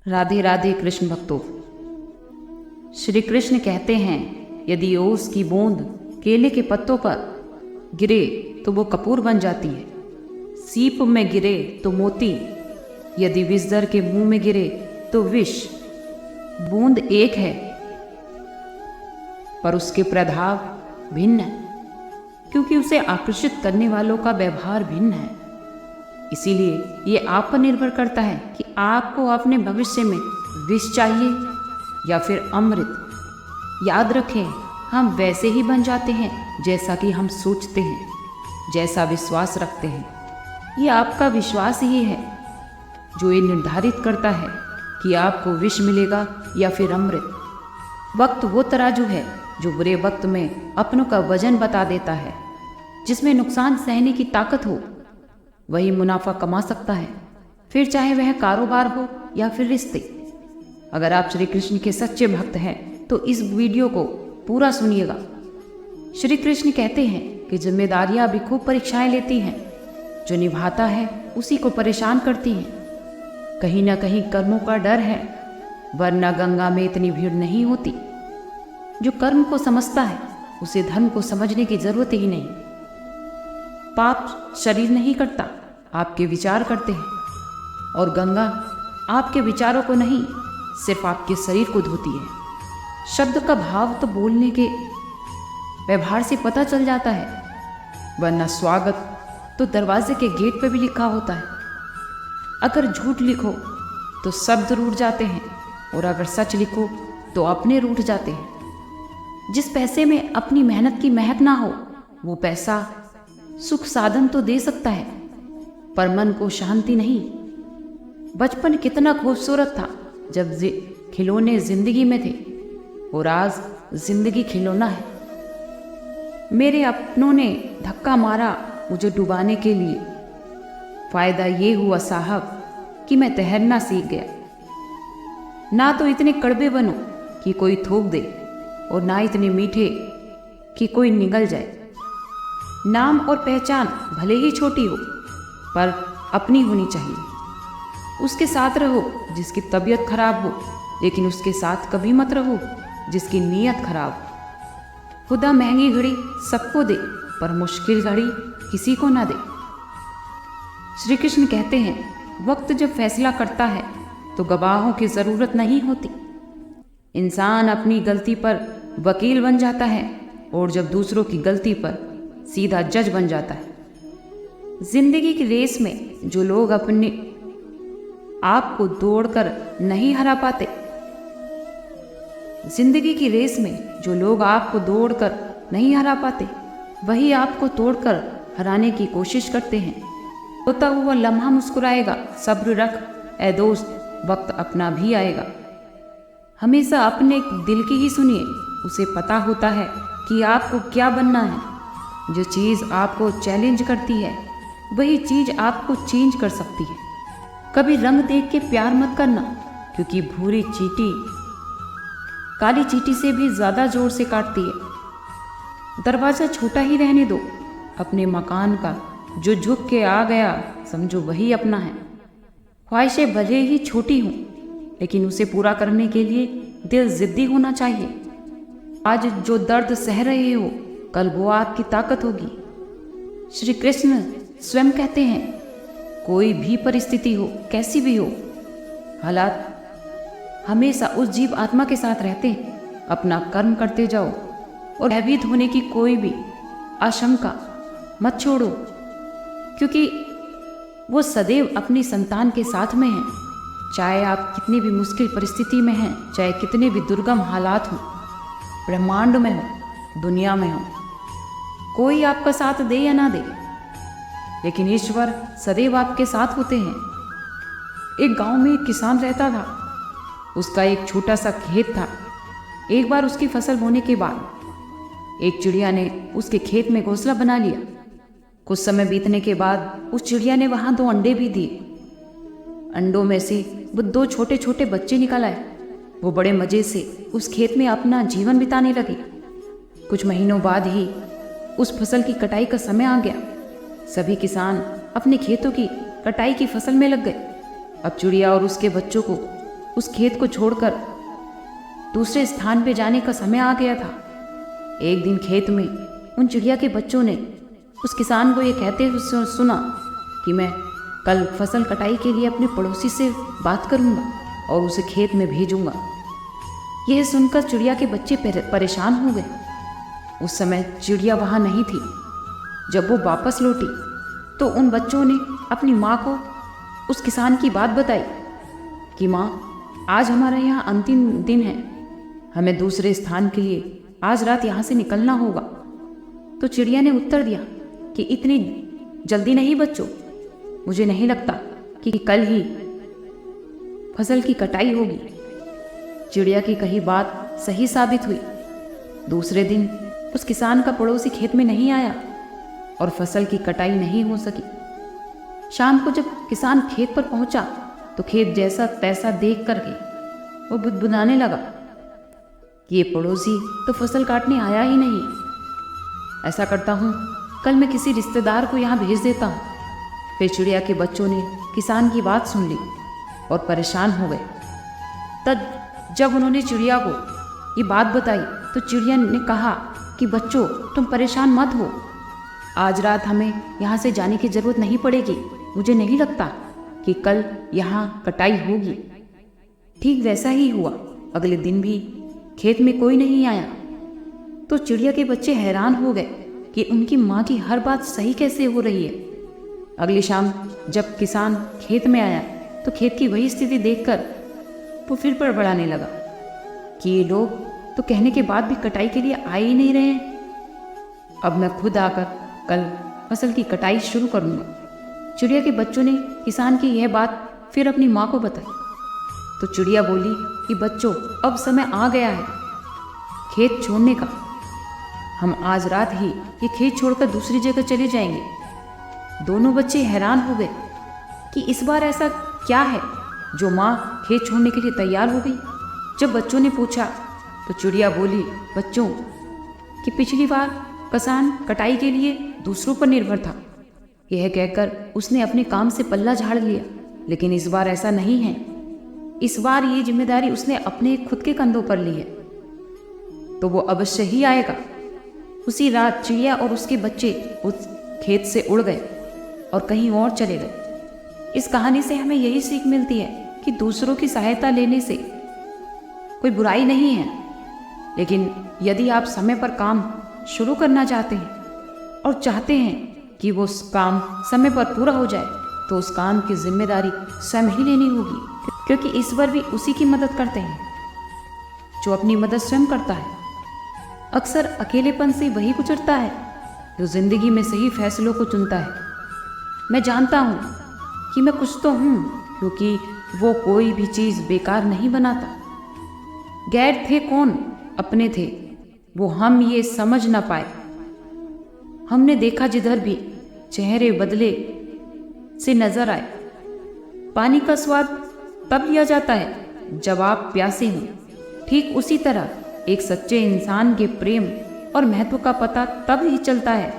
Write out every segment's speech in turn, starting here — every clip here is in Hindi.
राधे राधे कृष्ण भक्तों। श्री कृष्ण कहते हैं, यदि ओस की बूंद केले के पत्तों पर गिरे तो वो कपूर बन जाती है, सीप में गिरे तो मोती, यदि विषधर के मुंह में गिरे तो विष। बूंद एक है पर उसके प्रभाव भिन्न है, क्योंकि उसे आकर्षित करने वालों का व्यवहार भिन्न है। इसीलिए ये आप पर निर्भर करता है कि आपको अपने भविष्य में विष चाहिए या फिर अमृत। याद रखें, हम वैसे ही बन जाते हैं जैसा कि हम सोचते हैं, जैसा विश्वास रखते हैं। ये आपका विश्वास ही है जो ये निर्धारित करता है कि आपको विष मिलेगा या फिर अमृत। वक्त वो तराजू है जो बुरे वक्त में अपनों का वजन बता देता है। जिसमें नुकसान सहने की ताकत हो वही मुनाफा कमा सकता है, फिर चाहे वह कारोबार हो या फिर रिश्ते। अगर आप श्री कृष्ण के सच्चे भक्त हैं तो इस वीडियो को पूरा सुनिएगा। श्री कृष्ण कहते हैं कि जिम्मेदारियां भी खूब परीक्षाएं लेती हैं, जो निभाता है उसी को परेशान करती हैं। कहीं ना कहीं कर्मों का डर है, वरना गंगा में इतनी भीड़ नहीं होती। जो कर्म को समझता है उसे धर्म को समझने की जरूरत ही नहीं। पाप शरीर नहीं करता, आपके विचार करते हैं, और गंगा आपके विचारों को नहीं, सिर्फ आपके शरीर को धोती है। शब्द का भाव तो बोलने के व्यवहार से पता चल जाता है, वरना स्वागत तो दरवाजे के गेट पर भी लिखा होता है। अगर झूठ लिखो तो शब्द रूठ जाते हैं, और अगर सच लिखो तो अपने रूठ जाते हैं। जिस पैसे में अपनी मेहनत की महक ना हो, वो पैसा सुख साधन तो दे सकता है, पर मन को शांति नहीं। बचपन कितना खूबसूरत था जब खिलौने जिंदगी में थे, और आज जिंदगी खिलौना है। मेरे अपनों ने धक्का मारा मुझे डुबाने के लिए। फायदा ये हुआ साहब कि मैं तैरना सीख गया। ना तो इतने कड़वे बनो कि कोई थूक दे, और ना इतने मीठे कि कोई निगल जाए। नाम और पहचान भले ही छोटी हो, पर अपनी होनी चाहिए। उसके साथ रहो जिसकी तबीयत खराब हो, लेकिन उसके साथ कभी मत रहो जिसकी नीयत खराब हो। खुदा महंगी घड़ी सबको दे, पर मुश्किल घड़ी किसी को ना दे। श्री कृष्ण कहते हैं, वक्त जब फैसला करता है तो गवाहों की जरूरत नहीं होती। इंसान अपनी गलती पर वकील बन जाता है, और जब दूसरों की गलती पर सीधा जज बन जाता है। जिंदगी की रेस में जो लोग अपने आप को दौड़कर नहीं हरा पाते, जिंदगी की रेस में जो लोग आपको दौड़कर नहीं हरा पाते, वही आपको तोड़कर हराने की कोशिश करते हैं। होता हुआ लम्हा मुस्कुराएगा, सब्र रख ए दोस्त, वक्त अपना भी आएगा। हमेशा अपने दिल की ही सुनिए, उसे पता होता है कि आपको क्या बनना है। जो चीज़ आपको चैलेंज करती है वही चीज़ आपको चेंज कर सकती है। कभी रंग देख के प्यार मत करना, क्योंकि भूरी चींटी काली चींटी से भी ज़्यादा जोर से काटती है। दरवाज़ा छोटा ही रहने दो अपने मकान का, जो झुक के आ गया समझो वही अपना है। ख्वाहिशें भले ही छोटी हों, लेकिन उसे पूरा करने के लिए दिल जिद्दी होना चाहिए। आज जो दर्द सह रहे हो, कल वो आपकी ताकत होगी। श्री कृष्ण स्वयं कहते हैं, कोई भी परिस्थिति हो, कैसी भी हो, हालात हमेशा उस जीव आत्मा के साथ रहते हैं। अपना कर्म करते जाओ, और भयभीत होने की कोई भी आशंका मत छोड़ो, क्योंकि वो सदैव अपनी संतान के साथ में है। चाहे आप कितनी भी मुश्किल परिस्थिति में हैं, चाहे कितने भी दुर्गम हालात हों, ब्रह्मांड में हो, दुनिया में हो, कोई आपका साथ दे या ना दे, लेकिन ईश्वर सदैव आपके साथ होते हैं। एक गांव में एक किसान रहता था। उसका एक छोटा सा खेत था। एक बार उसकी फसल बोने के बाद एक चिड़िया ने उसके खेत में घोंसला बना लिया। कुछ समय बीतने के बाद उस चिड़िया ने वहां 2 अंडे भी दिए। अंडों में से वो 2 छोटे छोटे बच्चे निकल आए। वो बड़े मजे से उस खेत में अपना जीवन बिताने लगे। कुछ महीनों बाद ही उस फसल की कटाई का समय आ गया। सभी किसान अपने खेतों की कटाई की फसल में लग गए। अब चिड़िया और उसके बच्चों को उस खेत को छोड़कर दूसरे स्थान पे जाने का समय आ गया था। एक दिन खेत में उन चिड़िया के बच्चों ने उस किसान को ये कहते हुए सुना कि मैं कल फसल कटाई के लिए अपने पड़ोसी से बात करूंगा और उसे खेत में भेजूंगा। यह सुनकर चिड़िया के बच्चे परेशान हो गए। उस समय चिड़िया वहाँ नहीं थी। जब वो वापस लौटी तो उन बच्चों ने अपनी माँ को उस किसान की बात बताई कि माँ, आज हमारा यहाँ अंतिम दिन है, हमें दूसरे स्थान के लिए आज रात यहाँ से निकलना होगा। तो चिड़िया ने उत्तर दिया कि इतनी जल्दी नहीं बच्चों, मुझे नहीं लगता कि कल ही फसल की कटाई होगी। चिड़िया की कही बात सही साबित हुई। दूसरे दिन उस किसान का पड़ोसी खेत में नहीं आया और फसल की कटाई नहीं हो सकी। शाम को जब किसान खेत पर पहुंचा तो खेत जैसा तैसा देख करके वो बुदबुदाने लगा कि ये पड़ोसी तो फसल काटने आया ही नहीं। ऐसा करता हूँ, कल मैं किसी रिश्तेदार को यहाँ भेज देता हूँ। फिर चिड़िया के बच्चों ने किसान की बात सुन ली और परेशान हो गए। तब जब उन्होंने चिड़िया को ये बात बताई तो चिड़िया ने कहा कि बच्चों, तुम परेशान मत हो, आज रात हमें यहाँ से जाने की ज़रूरत नहीं पड़ेगी। मुझे नहीं लगता कि कल यहाँ कटाई होगी। ठीक वैसा ही हुआ। अगले दिन भी खेत में कोई नहीं आया तो चिड़िया के बच्चे हैरान हो गए कि उनकी माँ की हर बात सही कैसे हो रही है। अगली शाम जब किसान खेत में आया तो खेत की वही स्थिति देखकर वो फिर बड़बड़ाने लगा कि ये लोग तो कहने के बाद भी कटाई के लिए आ ही नहीं रहे हैं। अब मैं खुद आकर कल फसल की कटाई शुरू करूँगा। चिड़िया के बच्चों ने किसान की यह बात फिर अपनी माँ को बताई तो चिड़िया बोली कि बच्चों, अब समय आ गया है खेत छोड़ने का। हम आज रात ही ये खेत छोड़कर दूसरी जगह चले जाएंगे। दोनों बच्चे हैरान हो गए कि इस बार ऐसा क्या है जो माँ खेत छोड़ने के लिए तैयार हो गई। जब बच्चों ने पूछा तो चिड़िया बोली, बच्चों, कि पिछली बार किसान कटाई के लिए दूसरों पर निर्भर था। यह कहकर उसने अपने काम से पल्ला झाड़ लिया, लेकिन इस बार ऐसा नहीं है। इस बार ये जिम्मेदारी उसने अपने खुद के कंधों पर ली है, तो वो अवश्य ही आएगा। उसी रात चिड़िया और उसके बच्चे उस खेत से उड़ गए और कहीं और चले गए। इस कहानी से हमें यही सीख मिलती है कि दूसरों की सहायता लेने से कोई बुराई नहीं है, लेकिन यदि आप समय पर काम शुरू करना चाहते हैं और चाहते हैं कि वो काम समय पर पूरा हो जाए तो उस काम की जिम्मेदारी स्वयं ही लेनी होगी, क्योंकि ईश्वर भी उसी की मदद करते हैं जो अपनी मदद स्वयं करता है। अक्सर अकेलेपन से वही गुजरता है जो जिंदगी में सही फैसलों को चुनता है। मैं जानता हूँ कि मैं कुछ तो हूँ, क्योंकि वो कोई भी चीज़ बेकार नहीं बनाता। गैर थे कौन, अपने थे, वो हम ये समझ ना पाए। हमने देखा जिधर भी चेहरे बदले से नजर आए। पानी का स्वाद तब लिया जाता है जब आप प्यासे हों। ठीक उसी तरह एक सच्चे इंसान के प्रेम और महत्व का पता तब ही चलता है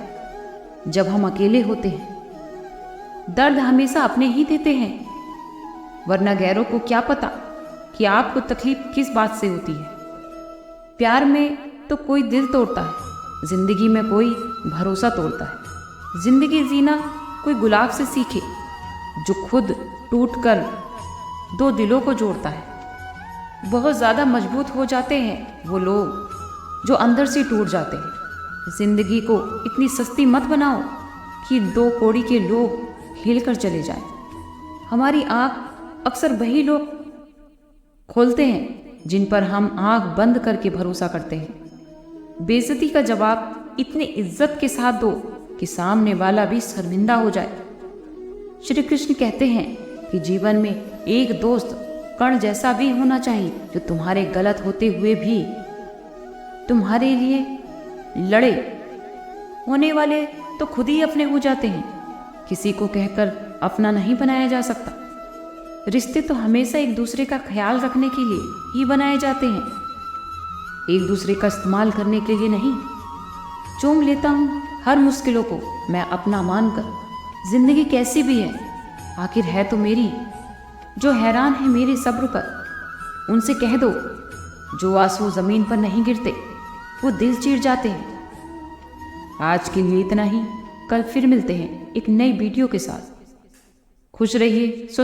जब हम अकेले होते हैं। दर्द हमेशा अपने ही देते हैं, वरना गैरों को क्या पता कि आपको तकलीफ किस बात से होती है। प्यार में तो कोई दिल तोड़ता है, जिंदगी में कोई भरोसा तोड़ता है। जिंदगी जीना कोई गुलाब से सीखे जो खुद टूटकर दो दिलों को जोड़ता है। बहुत ज़्यादा मजबूत हो जाते हैं वो लोग जो अंदर से टूट जाते हैं। जिंदगी को इतनी सस्ती मत बनाओ कि दो कौड़ी के लोग हिलकर चले जाएं। हमारी आँख अक्सर वही लोग खोलते हैं जिन पर हम आँख बंद करके भरोसा करते हैं। बेइज्जती का जवाब इतनी इज्जत के साथ दो कि सामने वाला भी शर्मिंदा हो जाए। श्री कृष्ण कहते हैं कि जीवन में एक दोस्त कण जैसा भी होना चाहिए जो तुम्हारे गलत होते हुए भी तुम्हारे लिए लड़े। होने वाले तो खुद ही अपने हो जाते हैं, किसी को कहकर अपना नहीं बनाया जा सकता। रिश्ते तो हमेशा एक दूसरे का ख्याल रखने के लिए ही बनाए जाते हैं, एक दूसरे का इस्तेमाल करने के लिए नहीं। चूम लेता हूँ हर मुश्किलों को मैं अपना मानकर। जिंदगी कैसी भी है आखिर है तो मेरी, जो हैरान है मेरे सब्र पर उनसे कह दो, जो आंसू ज़मीन पर नहीं गिरते वो दिल चीर जाते हैं। आज के लिए इतना ही। कल फिर मिलते हैं एक नई वीडियो के साथ। खुश रहिए, स्वस्थ